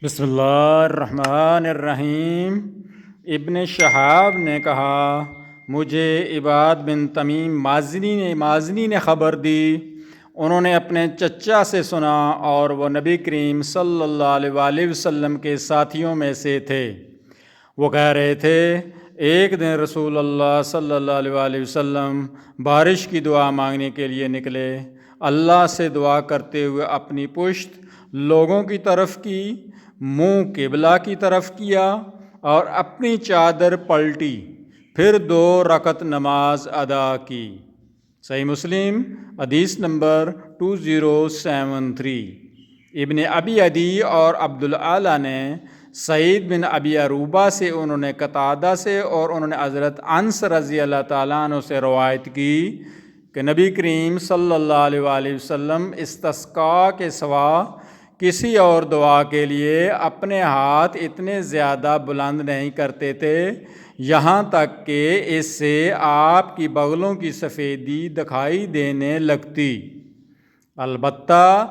بسم اللہ الرحمن الرحیم۔ ابن شہاب نے کہا مجھے عباد بن تمیم مازنی نے خبر دی، انہوں نے اپنے چچا سے سنا اور وہ نبی کریم صلی اللہ علیہ وآلہ وسلم کے ساتھیوں میں سے تھے۔ وہ کہہ رہے تھے ایک دن رسول اللہ صلی اللہ علیہ وآلہ وسلم بارش کی دعا مانگنے کے لیے نکلے، اللہ سے دعا کرتے ہوئے اپنی پشت لوگوں کی طرف کی، منہ قبلہ کی طرف کیا اور اپنی چادر پلٹی، پھر 2 رکعت نماز ادا کی۔ صحیح مسلم حدیث نمبر 2073۔ ابن ابی عدی اور عبدالعالی نے سعید بن ابی عروبہ سے، انہوں نے قتادہ سے اور انہوں نے حضرت انس رضی اللہ تعالیٰ عنہ سے روایت کی کہ نبی کریم صلی اللہ علیہ وآلہ وسلم استسقاء کے سوا کسی اور دعا کے لیے اپنے ہاتھ اتنے زیادہ بلند نہیں کرتے تھے یہاں تک کہ اس سے آپ کی بغلوں کی سفیدی دکھائی دینے لگتی۔ البتہ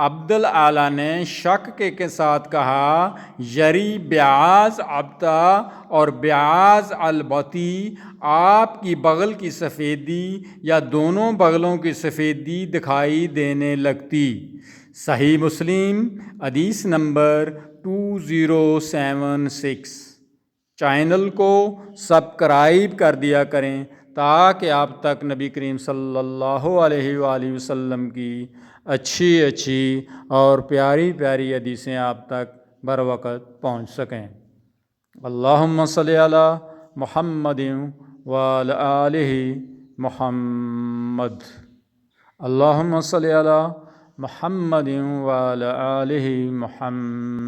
عبدالعالی نے شک کے ساتھ کہا یری بیاض عبدہ اور بیاض البتی، آپ کی بغل کی سفیدی یا دونوں بغلوں کی سفیدی دکھائی دینے لگتی۔ صحیح مسلم حدیث نمبر 2076۔ چینل کو سبسکرائب کر دیا کریں تاکہ آپ تک نبی کریم صلی اللہ علیہ وآلہ وسلم کی اچھی اور پیاری حدیثیں آپ تک بر وقت پہنچ سکیں۔ اللہم صلی علی محمد وعلی آلہ محمد۔ اللہم صلی علی محمد وعلی آلہ محمد۔